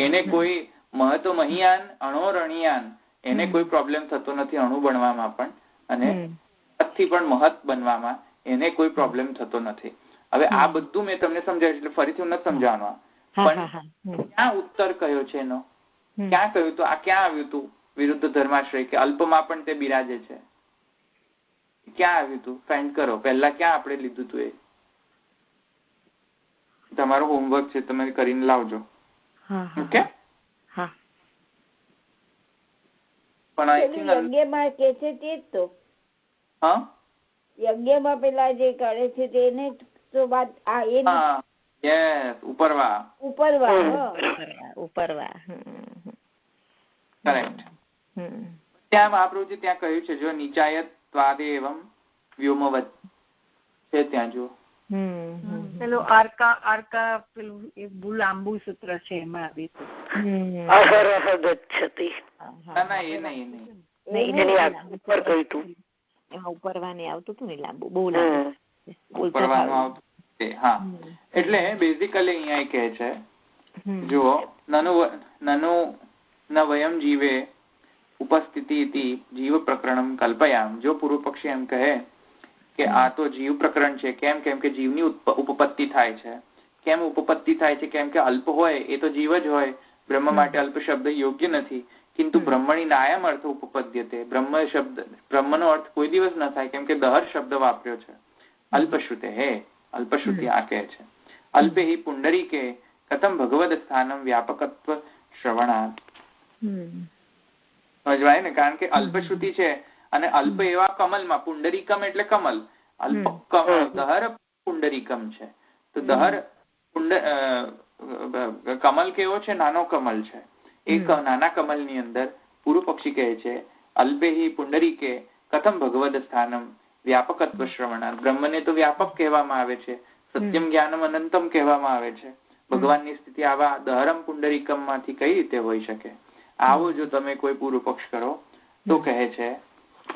એને કોઈ મહત્વ મહિયાન અણો રણિયાન એને કોઈ પ્રોબ્લેમ થતો નથી, અણુ બનવામાં પણ અને થી પણ મહત બનવામાં એને કોઈ પ્રોબ્લેમ થતો નથી. હવે આ બધું મેં તમને સમજાવ્યું એટલે ફરીથી હું નથી સમજાવવાનું, પણ ક્યાં ઉત્તર કયો છે એનો? ક્યાં કહ્યું હતું? આ ક્યાં આવ્યું હતું વિરુદ્ધ ધર્માશ્રય કે અલ્પમાં પણ તે બિરાજે છે? ક્યાં આવ્યું હતું? ફાઇન્ડ કરો. પહેલા ક્યાં આપણે લીધું હતું? એ તમારું હોમવર્ક છે, તમે કરીને લાવજો. ઓકે? પણ આઈ થિંક યજ્ઞમાં કે છે તે જ તો. હા, યજ્ઞમાં પેલા જે કરે છે તેને તો વાત આ એ યસ ઉપરવા કરેક્ટ. ત્યાં મહાપ્રભુજી ત્યાં કહ્યું છે જો નીચાયત ત્વાદેવમ વ્યોમવત છે ત્યાં જો પેલું આર્કા પેલું એક બહુ લાંબુ સૂત્ર છે એમાં આવી ના એ નહીં એમાં ઉપરવાની આવતું હતું ને લાંબુ, બહુ લાંબુ ઉપરવાનું આવતું. હા, એટલે બેઝિકલી અહીંયા કહે છે જુઓ નનું ન વયમ જીવે ઉપસ્થિતિ જીવ પ્રકરણમ કલ્પયામ. જો પૂર્વ પક્ષી એમ કહે કે આ તો જીવ પ્રકરણ છે, કેમ કે જીવની ઉપપત્તિ થાય છે. કેમ ઉપપત્તિ થાય છે? કેમ કે અલ્પ હોય એ તો જીવ જ હોય, બ્રહ્મ માટે અલ્પ શબ્દ યોગ્ય નથી. કિંતુ બ્રહ્મણી નાયમ અર્થ ઉપપદ્યતે. બ્રહ્મનો અર્થ કોઈ દિવસ ન થાય, કેમ કે દહર શબ્દ વાપર્યો છે. અલ્પશ્રુતે હે અલ્પશ્રુતિ આ કહે છે. અલ્પે હિ પુંડરીકે કથમ ભગવદ સ્થાનમ વ્યાપકત્વ શ્રવણાત. સમજવાય ને? કારણ કે અલ્પશ્રુતિ છે અને અલ્પ એવા કમલમાં, પુંડરીકમ એટલે કમલ, અલ્પ દહર પુંડરીકમ છે. તો દહર કમલ કેવો છે? નાનો કમલ છે. એક નાના કમલની અંદર પૂર્વ પક્ષી કહે છે અલ્પે હિ પુંડરીકે કથમ ભગવદ સ્થાનમ વ્યાપકત્વ શ્રવણાત. બ્રહ્મને તો વ્યાપક કહેવામાં આવે છે, સત્યમ જ્ઞાનમ અનંતમ કહેવામાં આવે છે. ભગવાનની સ્થિતિ આવા દહરમ પુંડરીકમ માંથી કઈ રીતે હોઈ શકે? આવો જો તમે કોઈ પૂર્વ પક્ષ કરો તો કહે છે,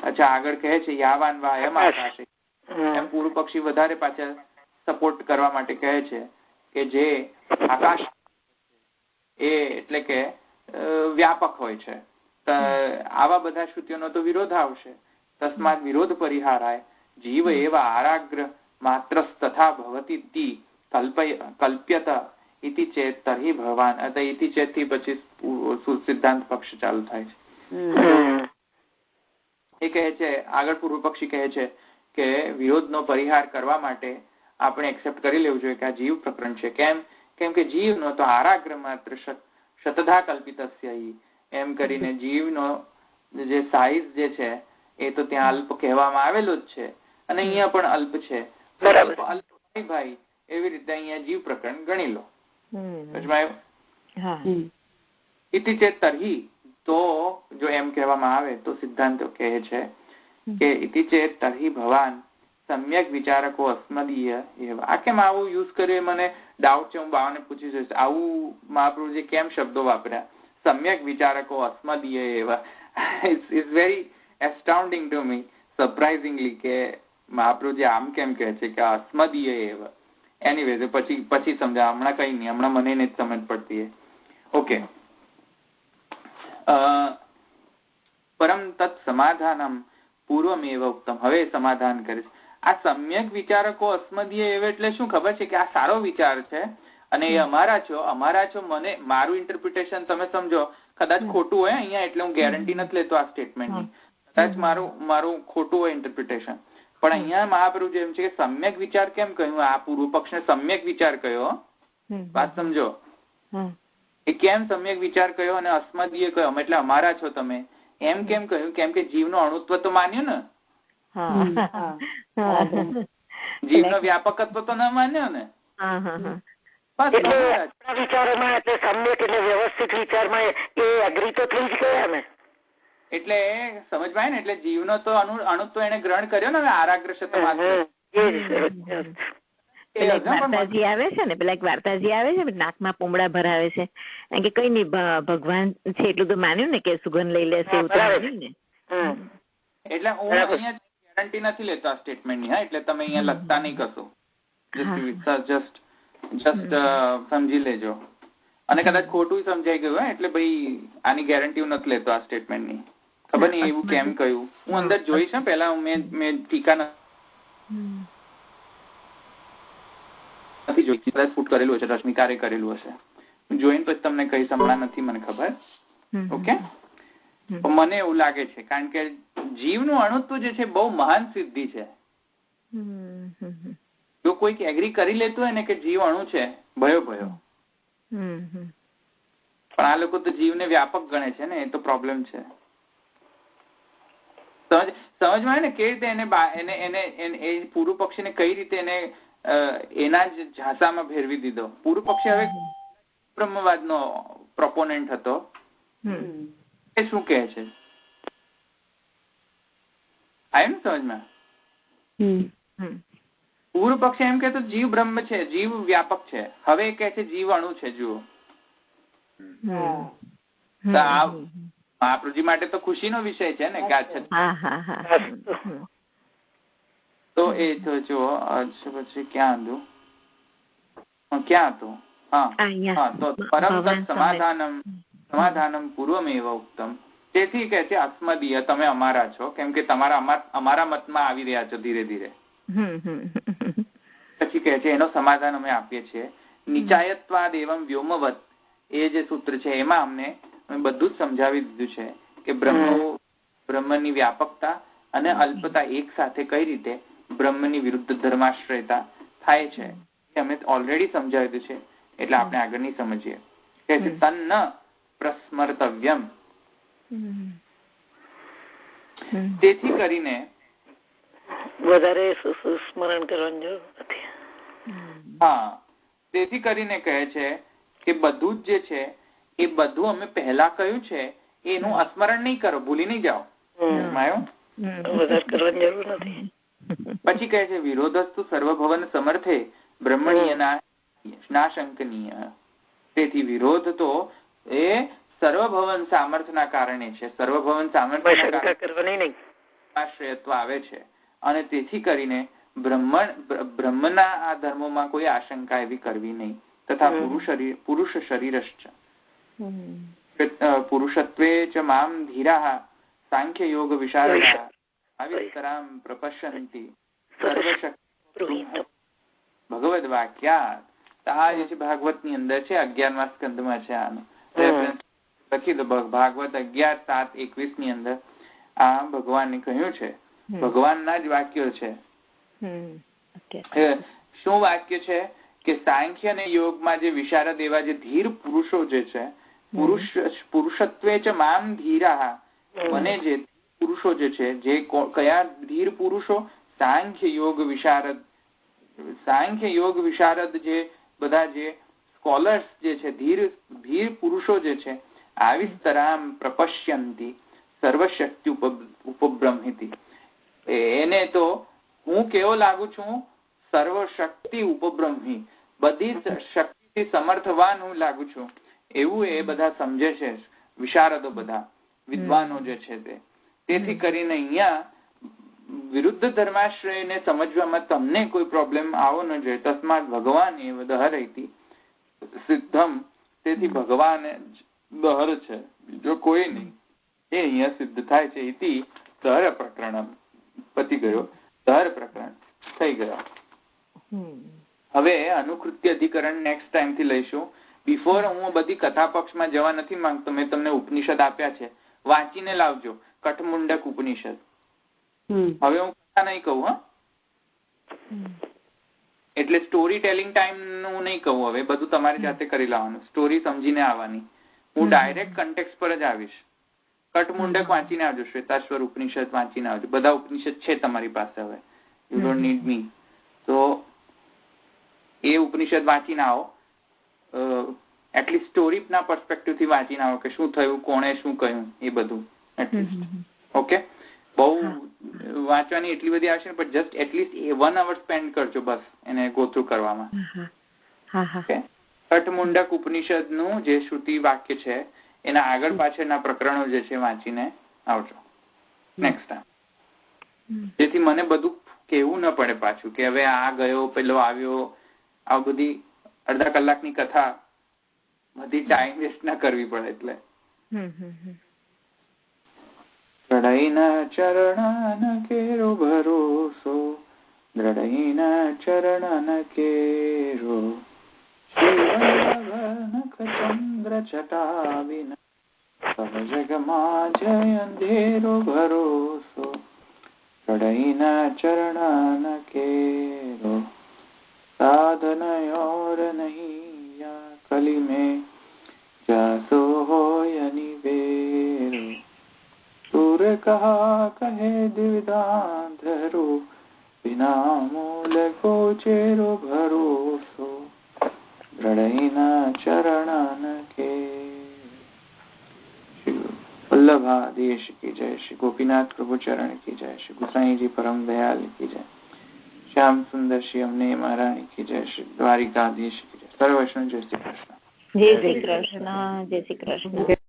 અચ્છા આગળ કહે છે યાવાન વા એમ આકાશે. એમ પૂર્વ પક્ષી વધારે પાછળ સપોર્ટ કરવા માટે કહે છે કે જે આકાશ એ એટલે કે વ્યાપક હોય છે. આવા બધા શ્રુતિઓનો તો વિરોધ આવશે. તસ્માત વિરોધ પરિહારાય જીવ એવા આરાગ્ર માત્ર તથા ભવતી કલ્પ્યત ઇતિ ચેત તર્હિ ભગવાન. ઇતિ ચેત થી પછી સિદ્ધાંત પક્ષ ચાલુ થાય છે. એ કહે છે આગળ પૂર્વ પક્ષી કહે છે કે વિરોધનો પરિહાર કરવા માટે આપણે એક્સેપ્ટ કરી લેવું જોઈએ કે આ જીવ પ્રકરણ છે. કેમ કે જીવનો તો આરાગ્ર માત્ર શતધા કલ્પિતસ્ય એમ કરીને જીવનો જે સાઈઝ જે છે એ તો ત્યાં અલ્પ કહેવામાં આવેલો જ છે અને અહીંયા પણ અલ્પ છે. અલ્પ ભાઈ એવી રીતે અહીંયા જીવ પ્રકરણ ગણી લો. ઇતિ ચેત તર્હિ, તો જો એમ કહેવામાં આવે તો સિદ્ધાંતો કહે છે કે ઇતિ ચેત તર્હિ ભવાન સમ્યક વિચારકો અસ્મદીય એવા. આ કેમ આવું યુઝ કર્યું મને ડાઉટ છે, હું બાવાને પૂછી જોઈશ આવું મહાપ્રભુજી કેમ શબ્દો વાપર્યા, સમ્યક વિચારકો અસ્મદીય એવા. It's very astounding to me, surprisingly, કે મહાપ્રભુજી આમ કેમ કહે છે કે અસ્મદીય એવા. એનીવેઝ પછી સમજા, હમણાં કઈ નહીં, હમણાં મને નહીં સમજ પડતી. ઓકે. પરમ તત્ સમાધાનમ પૂર્વમેવ ઉક્તમ. હવે સમાધાન કરીશ. આ સમ્યક વિચારકો અસ્મદીય એવા એટલે શું ખબર છે કે આ સારો વિચાર છે અને એ અમારા છો. મને મારું ઇન્ટરપ્રિટેશન તમે સમજો, કદાચ ખોટું હોય અહીંયા, એટલે હું ગેરંટી નથી લેતો આ સ્ટેટમેન્ટની, કદાચ મારું ખોટું હોય ઇન્ટરપ્રિટેશન, પણ અહીંયા મહાપ્રભુ એમ છે કે સમ્યક વિચાર કેમ કહ્યું, આ પૂર્વ પક્ષને સમ્યક વિચાર કયો, વાત સમજો, એ કેમ સમ્યક વિચાર કયો અને અસ્મદીય કયો, એટલે અમારા છો તમે એમ કેમ કહ્યું, કેમ કે જીવનો અણુત્વ તો માન્યું ને, જીવનો વ્યાપકત્વ તો ના માન્યો ને. વિચારોમાં એટલે સમ્યક એટલે વ્યવસ્થિત વિચારમાં એ અગ્રી તો થઈ જ ગયા ને, એટલે સમજવાય ને, એટલે જીવનો તો અણુત્વ એને ગ્રહણ કર્યો ને આરાગ્રસ્ત વાર્તાજી આવે છે ને, પેલા એક વાર્તાજી આવે છે નાકમાં પૂમડા ભરાવે છે કે કઈ નઈ ભગવાન છે એટલું તો માન્યું ને કે સુગંધ લઈ લેશે એવું તો માન્યું ને. એટલે હું અહીંયા ગેરંટી નથી લેતો આ સ્ટેટમેન્ટની, હા, એટલે તમે અહીંયા લખતા નહીં કશો, જસ્ટ સમજી લેજો. અને કદાચ ખોટું સમજાઈ ગયું હોય એટલે ભાઈ આની ગેરંટી હું નથી લેતો આ સ્ટેટમેન્ટની. ખબર નહીં એવું કેમ કહ્યું, હું અંદર જોઈશ પેલા, મેં ટીકા નથી જોઈ, કદાચ ફૂટ કરેલું હશે, રશ્મિકારે કરેલું હશે, જોઈને પછી તમને કઈ હમણાં નથી મને ખબર. ઓકે, મને એવું લાગે છે કારણ કે જીવનું અણુત્વ જે છે બહુ મહાન સિદ્ધિ છે. જો કોઈક એગ્રી કરી લેતું હોય ને કે જીવ અણુ છે, ભયો પણ આ લોકો તો જીવને વ્યાપક ગણે છે ને, એ તો પ્રોબ્લેમ છે. સમજમાં ને કેવી રીતે એને પૂર્વ પક્ષીને કઈ રીતે એને એના જ ઝાંસામાં ભેરવી દીધો. પૂર્વ પક્ષી હવે બ્રહ્મવાદનો પ્રોપોનેન્ટ હતો, એ શું કહે છે આવ્યું સમજમાં? પૂર્વ પક્ષી એમ કે જીવ બ્રહ્મ છે, જીવ વ્યાપક છે, હવે એ કહે છે જીવ અણુ છે. જુઓ, મહાપ્રભુજી માટે તો ખુશીનો વિષય છે ને કે તો એ તો જુઓ પછી ક્યાં હતું, તો પરમ સમાધાનમ પૂર્વમેવ ઉક્તમ. તેથી કહે છે અસ્મદીય, તમે અમારા છો, કેમ કે અમારા મતમાં આવી રહ્યા છો ધીરે ધીરે. પછી કહે છે એનો સમાધાન અમે આપીએ છીએ. નિચાયત્વાદ એવં વ્યોમવત, એ જે સૂત્ર છે એમાં અમને બધું જ સમજાવી દીધું છે કે બ્રહ્મની વ્યાપકતા અને અલ્પતા એક સાથે કઈ રીતે બ્રહ્મની વિરુદ્ધ ધર્માશ્રયતા થાય છે એ અમે ઓલરેડી સમજાવી દીધું છે, એટલે આપણે આગળની સમજીએ. કે છે તન્ન પ્રસ્મર્તવ્યમ, તેથી કરીને વધારે સ્મરણ કરવાનું જરૂર નથી. હા, તેથી કરીને કહે છે કે બધું જ જે છે એ બધું અમે પહેલા કહ્યું છે એનું સ્મરણ નહીં કરો, ભૂલી નહીં જાઓ. પછી કહે છે વિરોધસ્તુ સર્વભવન સમર્થે બ્રહ્મણીય નાશંકનીય. તેથી વિરોધ તો એ સર્વભવન સામર્થ્યના કારણે છે, સર્વભવન સામર્થ્ય આશ્રયત્વ આવે છે, અને તેથી કરીને બ્રહ્મના આ ધર્મોમાં કોઈ આશંકા એવી કરવી નહીં. તથા પુરુષ શરીરશ્ચ પુરુષત્વે ચ મામ ધીરાઃ સાંખ્ય યોગ વિશારદાઃ આવિષ્કરામ પ્રપશ્યન્તિ ભગવદ વાક્યાત. આ જે છે ભાગવત ની અંદર છે, 11મા સ્કંદમાં છે, આનો લખી દો, ભાગવત 11:7-21 ની અંદર આ ભગવાને કહ્યું છે, ભગવાનના જ વાક્યો છે. શું વાક્ય છે કે સાંખ્ય અને યોગમાં જે વિશારદ એવા જે ધીર પુરુષો જે છે, પુરુષત્વે ચ મામ ધીરાઃ, મને જે પુરુષો જે છે, જે કયા ધીર પુરુષો? સાંખ્ય યોગ વિશારદ જે બધા જે સ્કોલર્સ જે છે, ધીર પુરુષો જે છે, આવિસ્તરામ પ્રપશ્યંતી સર્વશક્તિ ઉપબ્રહ્મિતિ, એને તો હું કેવો લાગુ છું, સર્વશક્તિ ઉપબ્રહ્મી, બધી શક્તિથી સમર્થવાન હું લાગુ છું, એવું એ બધા સમજે છે, વિશારદો બધા વિદ્વાનો જે છે તે. તેથી કરીને અહીંયા વિરુદ્ધ ધર્માશ્રયને સમજવામાં તમને કોઈ પ્રોબ્લેમ આવો ન જોઈએ. તસ્માત ભગવાન એ દહરૈતિ સિદ્ધમ, તેથી ભગવાન દહર છે, બીજો કોઈ નહીં, એ અહીંયા સિદ્ધ થાય છે. ઇતિ દહર પ્રકરણ પતી ગયો, દહર પ્રકરણ થઈ ગયો. હવે અનુકૃત્ય અધિકરણ નેક્સ્ટ ટાઈમ થી લઈશું. બિફોર હું બધી કથા પક્ષમાં જવા નથી માંગતો. મેં તમને ઉપનિષદ આપ્યા છે, વાંચીને લાવજો. કઠમુંડક ઉપનિષદ. હવે હું કથા નહીં કહું. હા, એટલે સ્ટોરી ટેલિંગ ટાઈમ નું નહીં કહું. હવે બધું તમારી જાતે કરી લાવવાનું, સ્ટોરી સમજીને આવવાની. હું ડાયરેક્ટ કન્ટેક્સ્ટ પર જ આવીશ. કઠમુંડક વાંચીને આવજો, શ્વેતાશ્વર ઉપનિષદ વાંચીને આવજો. બધા ઉપનિષદ છે તમારી પાસે, હવે યુ ડોન્ટ નીડ મી. તો એ ઉપનિષદ વાંચીને આવો. એટલીસ્ટ સ્ટોરી ના પર્સપેક્ટિવ થી વાંચીને આવો કે શું થયું, કોણે શું કહ્યું, એ બધું એટલીસ્ટ. ઓકે, બહુ વાંચવાની એટલી બધી આવશે પણ જસ્ટ એટલીસ્ટ 1 hour સ્પેન્ડ કરજો બસ એને ગો થ્રુ કરવામાં. કઠમુંડક ઉપનિષદ નું જે શ્રુતિ વાક્ય છે એના આગળ પાછળના પ્રકરણો જે છે વાંચીને આવજો નેક્સ્ટ ટાઈમ, જેથી મને બધું કેવું ન પડે પાછું કે હવે આ ગયો પેલો આવ્યો. આ બધી અડધા કલાકની કથા બધી ટાઈમ વેસ્ટ ના કરવી પડે. એટલે દ્રઢૈના ચરણન કેરો ભરોસો, દ્રઢૈના ચરણન કેરો, ચંદ્ર છટા વિના સહજગમાં જય અંધેરો ભરોસો, દ્રઢૈના ચરણન કેરો, साधन और नहीं या कली में जासो हो निवेरो, सुर कहा कहे दिव्यदांधरो, बिना मूल गोचेरो भरोસો, દ્રઢૈના ચરણન કે. શ્રી વલ્લભાદેશ કી જય, શ્રી ગોપીનાથ પ્રભુ ચરણ કી જય, શ્રી ગુસાઈજી પરમ દયાલ કી જય, શ્યામ સુંદર શ્રી અમને મહારાણી કી જય, શ્રી દ્વારિકાધીશ કી જય. સર્વ વૈષ્ણવ જય શ્રી કૃષ્ણ. જય શ્રી કૃષ્ણ. જય શ્રી કૃષ્ણ.